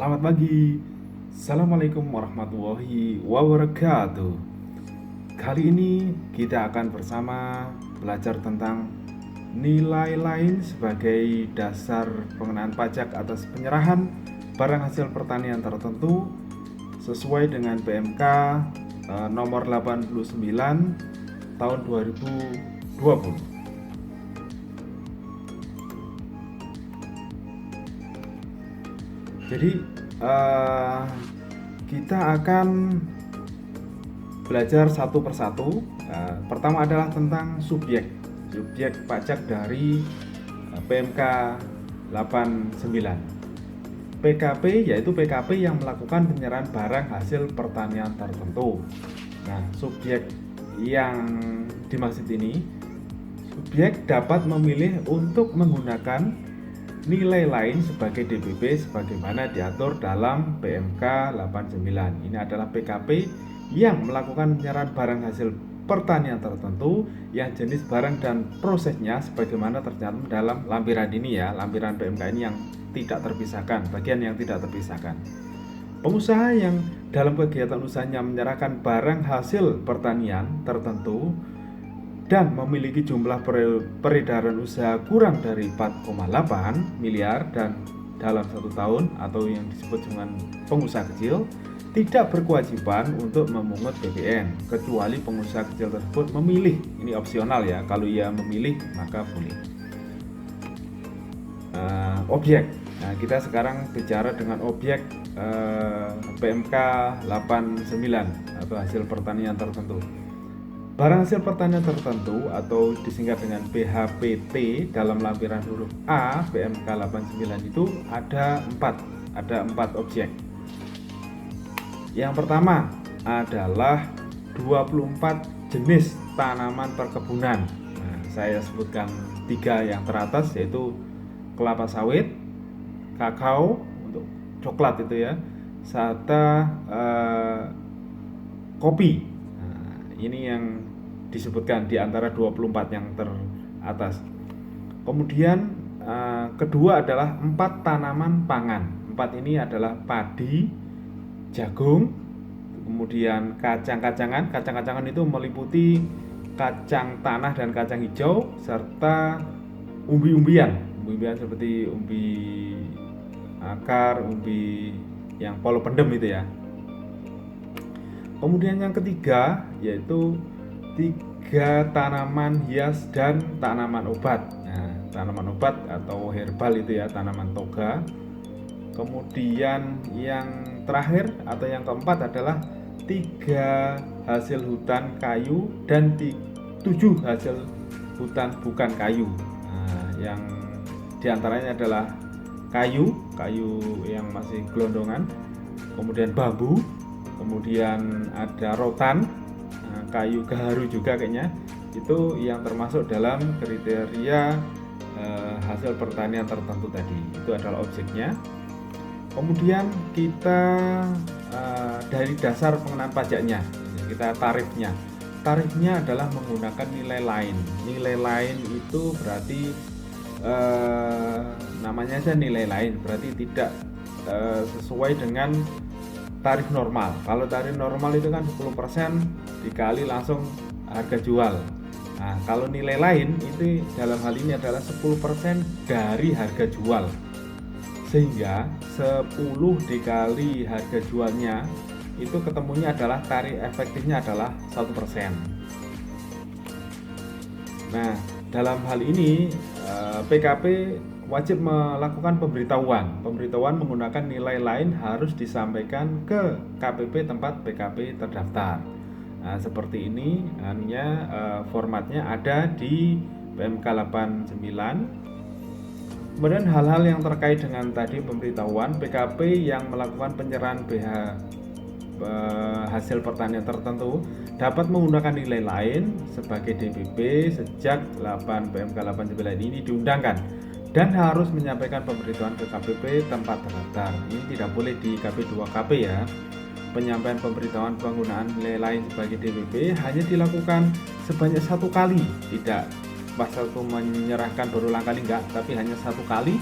Selamat pagi. Assalamualaikum warahmatullahi wabarakatuh. Kali ini kita akan bersama belajar tentang nilai lain sebagai dasar pengenaan pajak atas penyerahan barang hasil pertanian tertentu sesuai dengan PMK nomor 89 tahun 2020. Jadi eh, kita akan belajar satu persatu. Pertama adalah tentang subjek pajak dari PMK 89. PKP yaitu PKP yang melakukan penyerahan barang hasil pertanian tertentu. Nah, subjek yang dimaksud ini, subjek dapat memilih untuk menggunakan nilai lain sebagai DBP sebagaimana diatur dalam PMK 89. Ini adalah PKP yang melakukan penyerahan barang hasil pertanian tertentu yang jenis barang dan prosesnya sebagaimana tercantum dalam lampiran ini ya, lampiran PMK ini yang tidak terpisahkan, bagian yang tidak terpisahkan. Pengusaha yang dalam kegiatan usahanya menyerahkan barang hasil pertanian tertentu dan memiliki jumlah peredaran usaha kurang dari 4,8 miliar dan dalam 1 tahun atau yang disebut dengan pengusaha kecil tidak berkewajiban untuk memungut BPN kecuali pengusaha kecil tersebut memilih. Ini opsional ya, kalau ia memilih maka boleh. Objek. Nah, kita sekarang bicara dengan objek PMK 89 atau hasil pertanian tertentu. Barang hasil pertanian tertentu atau disingkat dengan BHPT dalam lampiran huruf A PMK 89 itu ada 4 objek. Yang pertama adalah 24 jenis tanaman perkebunan. Nah, saya sebutkan 3 yang teratas yaitu kelapa sawit, kakao untuk coklat itu ya, serta kopi. Nah, ini yang disebutkan di antara 24 yang teratas. Kemudian kedua adalah 4 tanaman pangan. 4 ini adalah padi, jagung, kemudian kacang-kacangan itu meliputi kacang tanah dan kacang hijau serta umbi-umbian seperti umbi akar, umbi yang polo pendem itu ya. Kemudian yang ketiga yaitu 3 tanaman hias dan tanaman obat. Nah, tanaman obat atau herbal itu ya, tanaman toga. Kemudian yang terakhir atau yang keempat adalah 3 hasil hutan kayu dan 7 hasil hutan bukan kayu. Nah, yang diantaranya adalah kayu yang masih gelondongan, kemudian bambu, kemudian ada rotan, kayu gaharu juga kayaknya, itu yang termasuk dalam kriteria hasil pertanian tertentu tadi. Itu adalah objeknya. Kemudian kita dari dasar pengenaan pajaknya, kita tarifnya adalah menggunakan nilai lain. Nilai lain itu berarti namanya aja nilai lain, berarti tidak sesuai dengan tarif normal. Kalau tarif normal itu kan 10% dikali langsung harga jual. Nah, kalau nilai lain itu dalam hal ini adalah 10% dari harga jual. Sehingga 10 dikali harga jualnya itu ketemunya adalah tarif efektifnya adalah 1%. Nah, dalam hal ini PKP wajib melakukan pemberitahuan menggunakan nilai lain harus disampaikan ke KPP tempat PKP terdaftar. Nah, seperti ini hanya formatnya ada di PMK 89. Kemudian hal-hal yang terkait dengan tadi pemberitahuan, PKP yang melakukan penyerahan hasil pertanian tertentu dapat menggunakan nilai lain sebagai DBP sejak 8 PMK 89 ini diundangkan dan harus menyampaikan pemberitahuan ke KPP tempat terdaftar. Ini tidak boleh di KP2KP ya. Penyampaian pemberitahuan penggunaan nilai lain sebagai DBP hanya dilakukan sebanyak 1 kali, tidak pas waktu menyerahkan berulang kali enggak, tapi hanya 1 kali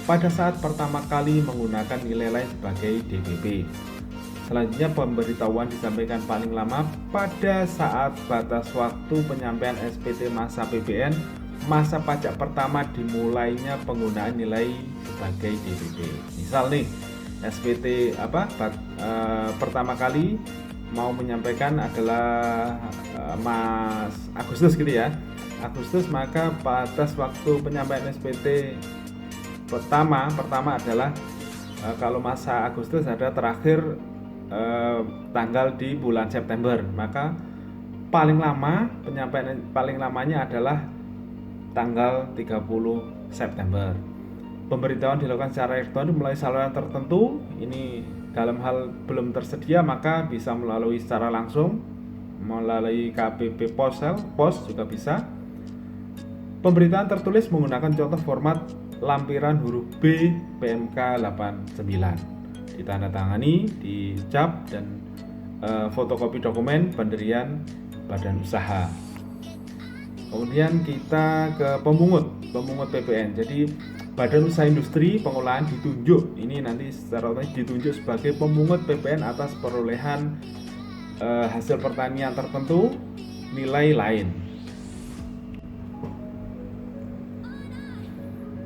pada saat pertama kali menggunakan nilai lain sebagai DPP. Selanjutnya, pemberitahuan disampaikan paling lama pada saat batas waktu penyampaian SPT masa PPN masa pajak pertama dimulainya penggunaan nilai sebagai DPP. Misal nih, SPT pertama kali mau menyampaikan adalah Mas Agustus gitu ya. Agustus, maka batas waktu penyampaian SPT pertama adalah kalau masa Agustus ada terakhir tanggal di bulan September, maka paling lama penyampaian paling lamanya adalah tanggal 30 September. Pemberitahuan dilakukan secara elektronik melalui saluran tertentu. Ini dalam hal belum tersedia maka bisa melalui secara langsung melalui KPP pos juga bisa. Pemberitaan tertulis menggunakan contoh format lampiran huruf B PMK 89. Ditandatangani, dicap, dan fotokopi dokumen pendirian badan usaha. Kemudian kita ke pemungut PPN. Jadi badan usaha industri pengolahan ditunjuk, ini nanti secara otomatis ditunjuk sebagai pemungut PPN atas perolehan hasil pertanian tertentu nilai lain.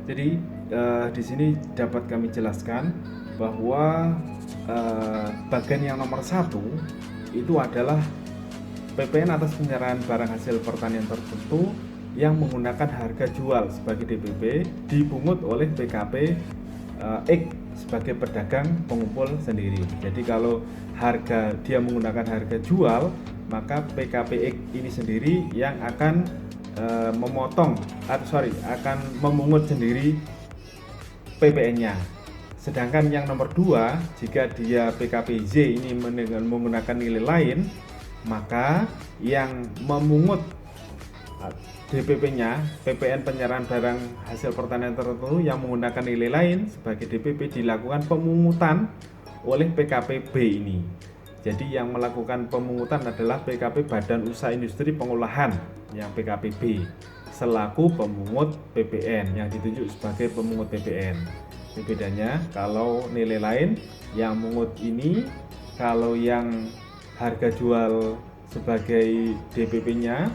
Jadi di sini dapat kami jelaskan bahwa bagian yang nomor 1 itu adalah PPN atas penyerahan barang hasil pertanian tertentu yang menggunakan harga jual sebagai DPP dipungut oleh PKP X sebagai pedagang pengumpul sendiri. Jadi kalau dia menggunakan harga jual, maka PKP X ini sendiri yang akan akan memungut sendiri PPN-nya. Sedangkan yang nomor 2, jika dia PKPZ ini menggunakan nilai lain, maka yang memungut DPP-nya, PPN penyerahan barang hasil pertanian tertentu yang menggunakan nilai lain sebagai DPP dilakukan pemungutan oleh PKPB ini. Jadi yang melakukan pemungutan adalah PKP Badan Usaha Industri Pengolahan yang PKPB selaku pemungut PPN yang ditunjuk sebagai pemungut PPN. Ini bedanya, kalau nilai lain yang mungut ini, kalau yang harga jual sebagai DPP-nya,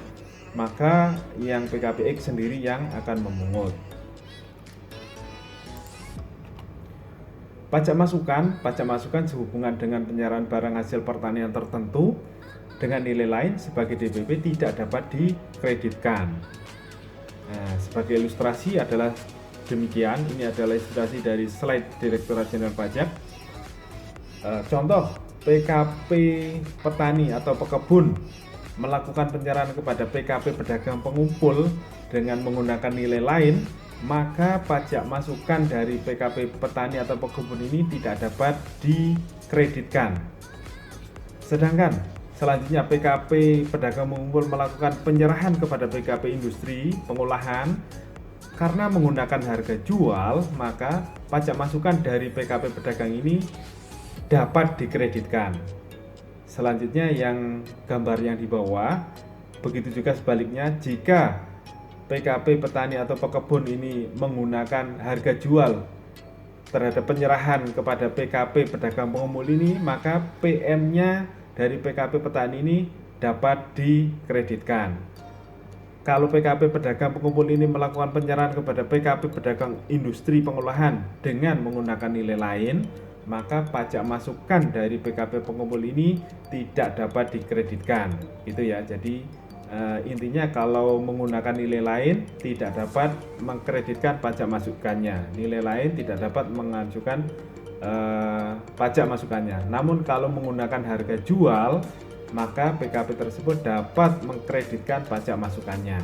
maka yang PKPX sendiri yang akan memungut. Pajak masukan sehubungan dengan penyerahan barang hasil pertanian tertentu dengan nilai lain sebagai DPP tidak dapat dikreditkan. Nah, sebagai ilustrasi adalah demikian. Ini adalah ilustrasi dari slide Direktorat Jenderal Pajak. Contoh, PKP petani atau pekebun melakukan penyerahan kepada PKP pedagang pengumpul dengan menggunakan nilai lain, maka pajak masukan dari PKP petani atau pekebun ini tidak dapat dikreditkan. Sedangkan selanjutnya PKP pedagang pengumpul melakukan penyerahan kepada PKP industri pengolahan karena menggunakan harga jual, maka pajak masukan dari PKP pedagang ini dapat dikreditkan. Selanjutnya yang gambar yang di bawah, begitu juga sebaliknya jika PKP petani atau pekebun ini menggunakan harga jual terhadap penyerahan kepada PKP pedagang pengumpul ini, maka PM-nya dari PKP petani ini dapat dikreditkan. Kalau PKP pedagang pengumpul ini melakukan penyerahan kepada PKP pedagang industri pengolahan dengan menggunakan nilai lain, maka pajak masukan dari PKP pengumpul ini tidak dapat dikreditkan. Itu ya. Jadi intinya kalau menggunakan nilai lain tidak dapat mengkreditkan pajak masukannya. Nilai lain tidak dapat mengajukan pajak masukannya. Namun kalau menggunakan harga jual, maka PKP tersebut dapat mengkreditkan pajak masukannya.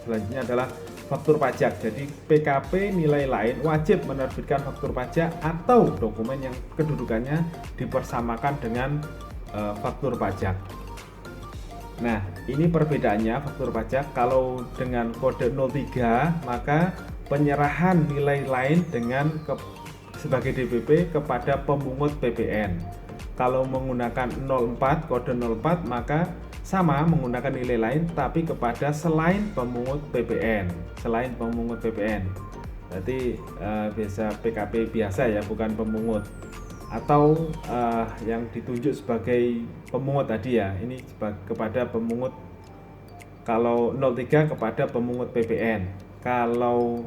Selanjutnya adalah faktur pajak. Jadi PKP nilai lain wajib menerbitkan faktur pajak atau dokumen yang kedudukannya dipersamakan dengan faktur pajak. Nah, ini perbedaannya faktur pajak. Kalau dengan kode 03, maka penyerahan nilai lain sebagai DPP kepada pemungut PPN. Kalau menggunakan 04, kode 04, maka sama menggunakan nilai lain tapi kepada selain pemungut PPN. Berarti biasa PKP biasa ya, bukan pemungut. Atau yang ditunjuk sebagai pemungut tadi ya, ini kepada pemungut. Kalau 03 kepada pemungut PPN. Kalau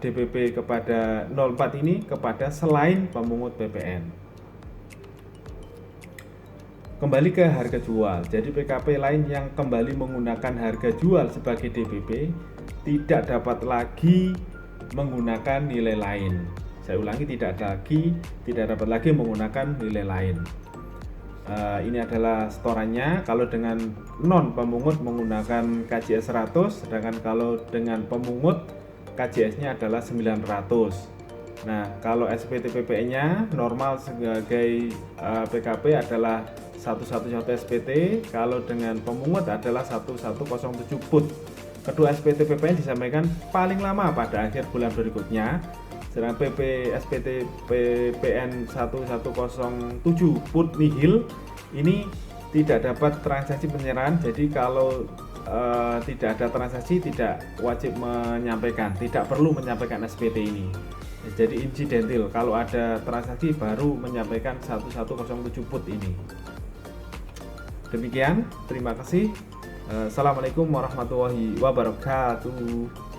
DPP kepada 04 ini kepada selain pemungut PPN. Kembali ke harga jual. Jadi PKP lain yang kembali menggunakan harga jual sebagai DPP tidak dapat lagi menggunakan nilai lain. Saya ulangi, tidak dapat lagi menggunakan nilai lain. Ini adalah setorannya. Kalau dengan non pemungut menggunakan KJS 100, sedangkan kalau dengan pemungut KJS-nya adalah 900. Nah, kalau SPT PPN-nya normal sebagai PKP adalah 111 SPT, kalau dengan pemungut adalah 1107 put. Kedua SPT PPN disampaikan paling lama pada akhir bulan berikutnya. Sedangkan SPT PPN 1107 put nihil ini tidak dapat transaksi penyerahan. Jadi kalau tidak ada transaksi tidak wajib menyampaikan, tidak perlu menyampaikan SPT ini. Jadi insidental, kalau ada transaksi baru menyampaikan 1107 put ini. Demikian, terima kasih. Assalamualaikum warahmatullahi wabarakatuh.